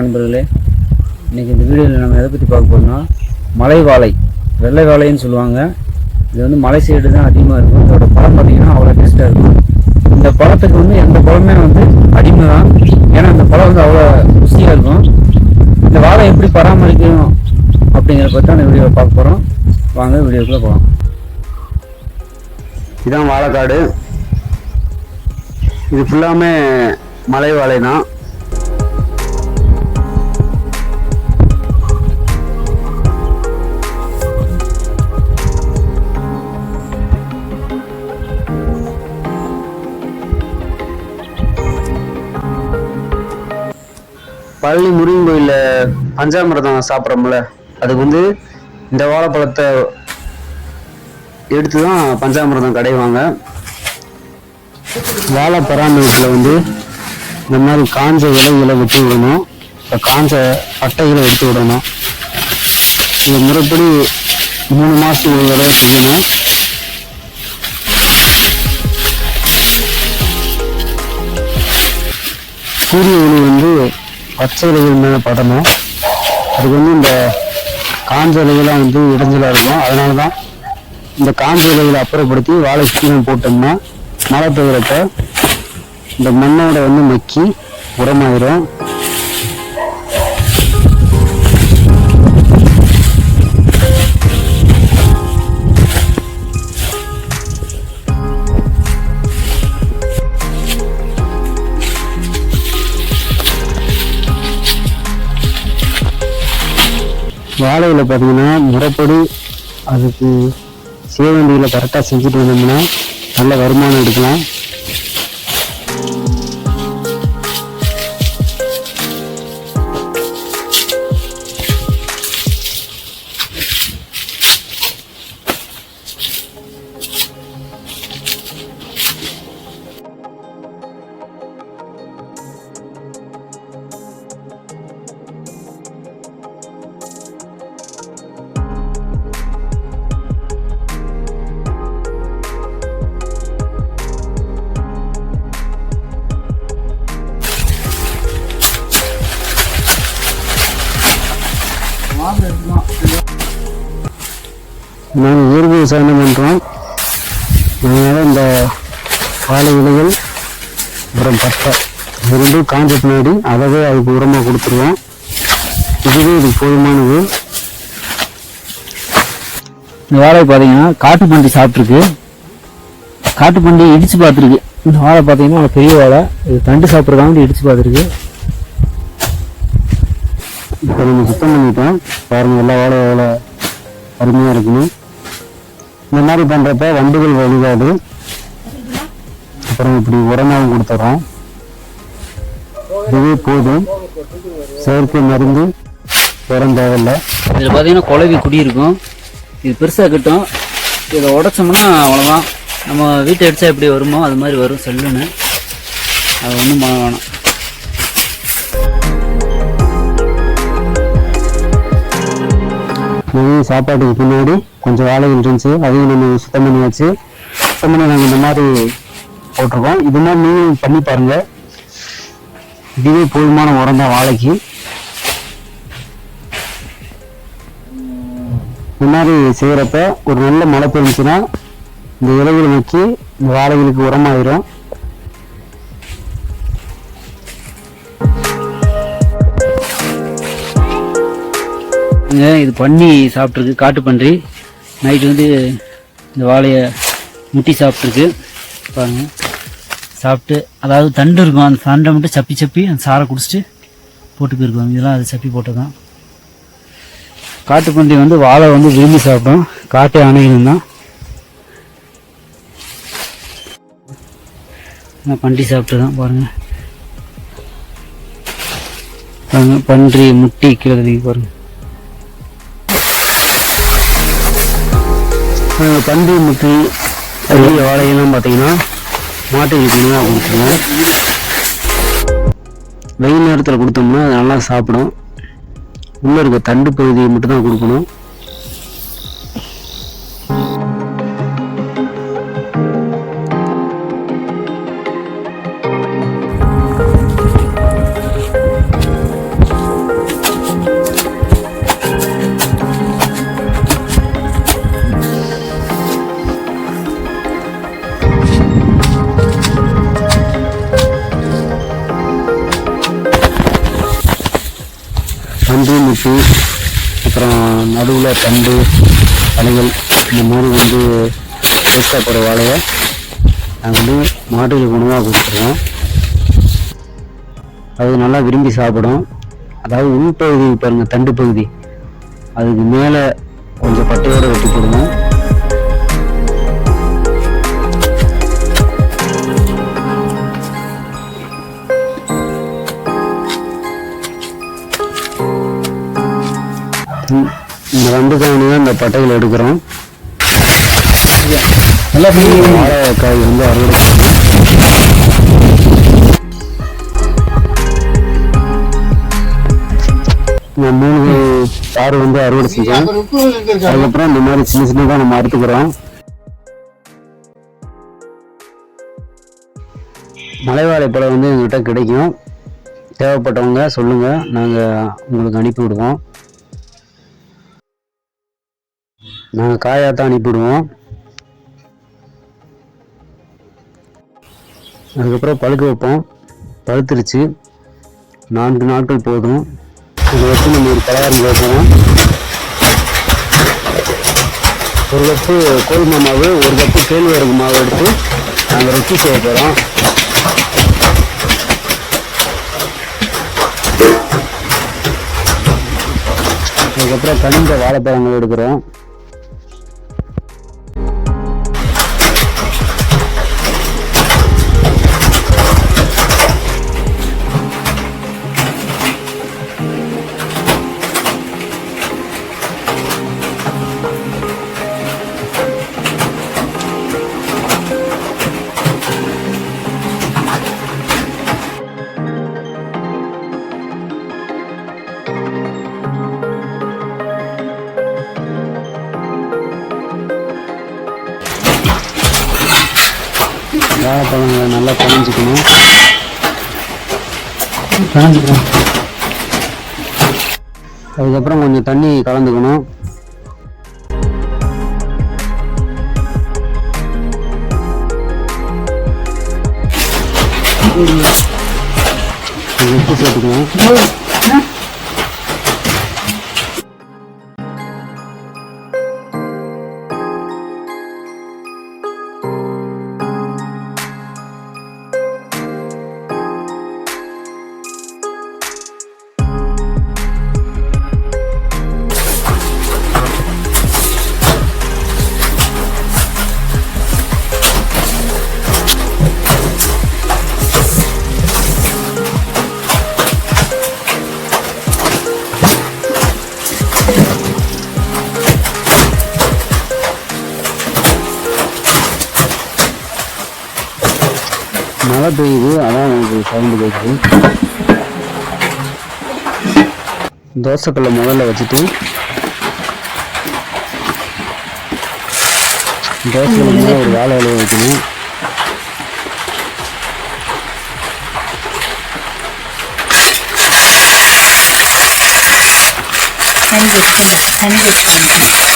நண்பர்களே, இன்றைக்கி இந்த வீடியோவில் நம்ம எதை பற்றி பார்க்க போகிறோம்னா மலை வாழை, வெள்ளை வாழைன்னு சொல்லுவாங்க. இது வந்து மலை சைடு தான் அதிகமாக இருக்கும். இதோட பழம் பார்த்திங்கன்னா அவ்வளோ டேஸ்ட்டாக இருக்கும். இந்த பழத்துக்கு வந்து எந்த பழமே வந்து அடிமை தான். ஏன்னா இந்த பழம் வந்து அவ்வளோ ருசியாக இருக்கும். இந்த வாழை எப்படி பராமரிக்கணும் அப்படிங்கிறத பற்றி தான் இந்த வீடியோவை பார்க்க போகிறோம். வாங்க வீடியோக்குள்ளே போகலாம். இதுதான் வாழைக்காடு. இது ஃபுல்லாமே மலை வாழை தான். பழனி முருகன் கோயிலில் பஞ்சாமிரதம் சாப்பிட்றோம்ல, அதுக்கு வந்து இந்த வாழைப்பழத்தை எடுத்து தான் பஞ்சாமிரதம் கடைவாங்க. வாழை பராமரிப்பில் வந்து இந்த மாதிரி காஞ்ச இலைகளை வெட்டி விடணும், காஞ்ச பட்டைகளை எடுத்து விடணும். இது முறைப்படி 3 மாதத்துக்கு ஒரு தடவை செய்யணும். சூரிய ஒளி வந்து பச்சை இலைகள் மேலே படணும். அதுக்கு வந்து இந்த காஞ்ச இலைகள்லாம் வந்து இடைஞ்சலாக இருக்கும். அதனால தான் இந்த காஞ்ச இலைகளை அப்புறப்படுத்தி வாழை சுத்தம் போட்டோம்னா மழை பெய்கிறப்ப இந்த மண்ணோட வந்து மக்கி உரமாயிரும். வாழையில் பார்த்தீங்கன்னா முறைப்படி அதுக்கு செய்ய வேண்டியதில் கரெக்டாக செஞ்சுட்டு வந்தோம்னா நல்ல வருமானம் எடுக்கலாம். நாங்கள் இயற்கை விவசாயம் பண்ணுறோம். அதனால் இந்த வாழை இலைகள் அப்புறம் பட்டை இது ரெண்டும் காஞ்ச பின்னாடி அதவே அதுக்கு உரமாக கொடுத்துருவோம். இதுவே இதுக்கு போதுமானது. இந்த வாழை பார்த்தீங்கன்னா காட்டு பண்டி சாப்பிட்ருக்கு. காட்டு பண்டி இடித்து பார்த்துருக்கு. இந்த வாழை பார்த்தீங்கன்னா பெரிய வாழை, இது தண்டு சாப்பிட்றதாங்க இடித்து பார்த்துருக்கு. இப்போ நம்ம சுத்தம் பண்ணிட்டோம் பாருங்கள், எல்லா வாழை எவ்வளோ அருமையாக இருக்குன்னு. இந்த மாதிரி பண்ணுறப்ப வண்டுகள் வழிகாடு. அப்புறம் இப்படி உரமாகவும் கொடுத்துட்றோம். இதுவே போதும், செயற்கை மருந்து உரம் தேவையில்லை. இதில் பார்த்தீங்கன்னா குழவி குடியிருக்கும். இது பெருசாக கட்டும். இதை உடச்சோம்னா அவ்வளோதான். நம்ம வீட்டை அடித்தா எப்படி வருமோ அது மாதிரி வரும் செல்லுன்னு. அது ஒன்றும் பண்ண வேணாம். சாப்பாட்டுக்கு பின்னாடி கொஞ்சம் வாழைகள் இருந்துச்சு, அதையும் நம்ம சுத்தம் பண்ணியாச்சு. சுத்தம் பண்ணி நாங்கள் இந்த மாதிரி போட்டிருக்கோம். இது மாதிரி நீங்களும் பண்ணி பாருங்க. இதுவே போதுமான உரம் தான் வாழைக்கு. இந்த மாதிரி செய்கிறப்ப ஒரு நல்ல மழை பெஞ்சுன்னா இந்த இலைகளை நோக்கி இந்த வாழைகளுக்கு உரமாயிரும். இது பண்ணி சாப்பிட்ருக்கு, காட்டு பன்றி. நைட்டு வந்து இந்த வாழையை முட்டி சாப்பிட்ருக்கு பாருங்கள். சாப்பிட்டு அதாவது தண்டு இருக்கும், அந்த தண்டை மட்டும் சப்பி சப்பி அந்த சாரை குடிச்சிட்டு போட்டு போயிருக்குவாங்க. இதெல்லாம் அது சப்பி போட்டு தான். காட்டு பன்றி வந்து வாழை வந்து விரும்பி சாப்பிட்டோம். காட்டு யானைகளும் தான் பன்றி சாப்பிட்டு தான் பாருங்கள். பாருங்கள் பன்றி முட்டி கீழே பாருங்கள். பன்றி முட்டி பெரிய வாழையெல்லாம் பார்த்தீங்கன்னா மாட்டுக்கு தனியாக கொடுத்துருவோம். வெயில் நேரத்தில் கொடுத்தோம்னா அது நல்லா சாப்பிடும். உள்ளே இருக்க தண்டு பகுதியை மட்டும் தான் கொடுக்கணும். தண்டு முட்டு, அப்புறம் நடுவில் தண்டு தலைகள் இந்த மாதிரி வந்து வேஸ்ட்டாக போகிற வாழையை நாங்கள் வந்து மாட்டுகளுக்கு உணவாக கொடுத்துருவோம். அது நல்லா விரும்பி சாப்பிடும். அதாவது உள்பகுதி பாருங்கள், தண்டு பகுதி அதுக்கு மேலே கொஞ்சம் பட்டையோடு வெட்டி போடுவோம். இந்த வண்டுக்காணி தான் இந்த பட்டைகள் எடுக்கிறோம். வாழைக்காய் வந்து அறுவடை செய்யணும். நான் 3 தாறு வந்து அறுவடை செஞ்சேன். அதுக்கப்புறம் இந்த மாதிரி சின்ன சின்னதாக நம்ம அறுத்துக்கிறோம். மலைவாழைப்பழம் வந்து எங்கள்கிட்ட கிடைக்கும். தேவைப்பட்டவங்க சொல்லுங்கள், நாங்கள் உங்களுக்கு அனுப்பி விடுவோம். நாங்கள் காயாத்தான் அனுப்பிவிடுவோம். அதுக்கப்புறம் பழுக்க வைப்போம். பழுத்துருச்சு, 4 நாட்கள் போதும். இதை வச்சு நம்ம ஒரு பலகாரம் வைப்போம். 1 கப்பு கோதுமை மாவு, 1 கப்பு கேழ்வரகு மாவு எடுத்து நாங்கள் ரொட்டி செய்ய போகிறோம். அதுக்கப்புறம் கனிந்த வாழைப்பழங்கள் எடுக்கிறோம். வாழைப்பழங்களை நல்லா கரைஞ்சிக்கணும். அதுக்கப்புறம் கொஞ்சம் தண்ணி கலந்துக்கணும். உப்பு சேர்த்துக்கணும். மழை பெய்யுது, அதான் உங்களுக்கு சவுண்டு கேட்குது. தோசைக்கல்லை முதல்ல வச்சுட்டு தோசைக்கல்லை மேலே ஒரு வாழை இலையை வைக்கணும்.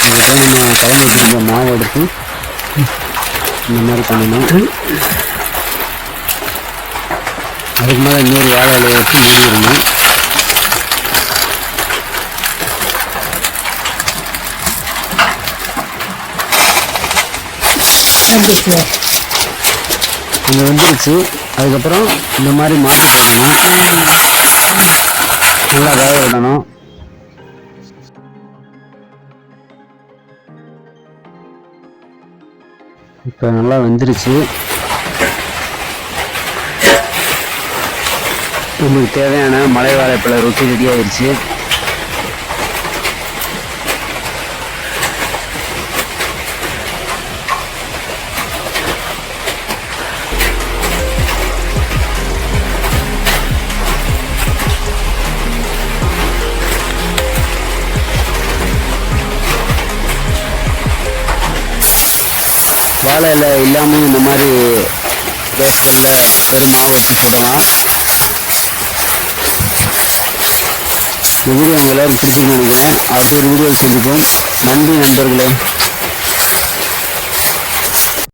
அதுக்கப்புறம் நம்ம கலந்து வச்சுருந்த மாவை எடுத்து இந்த மாதிரி பண்ணணும். அதுக்கு மேலே இன்னொரு வாழை இலையை வச்சு மூடிடணும். கொஞ்சம் வந்துருச்சு. அதுக்கப்புறம் இந்த மாதிரி மாற்றி போடணும். நல்லா வேக விடணும். இப்போ நல்லா வெந்துருச்சு. உங்களுக்கு தேவையான மலை வாழைப்பழ ரொட்டி ரெடி ஆயிடுச்சு. வாழை இலை இல்லாமல் இந்த மாதிரி தோசையில் பெரும் மாவு வச்சு போடலாம். இந்த வீடியோ உங்கள் எல்லாரும் பிடிச்சின்னு நினைக்கிறேன். அடுத்த ஒரு வீடியோ செஞ்சுப்போம். நன்றி நண்பர்களே.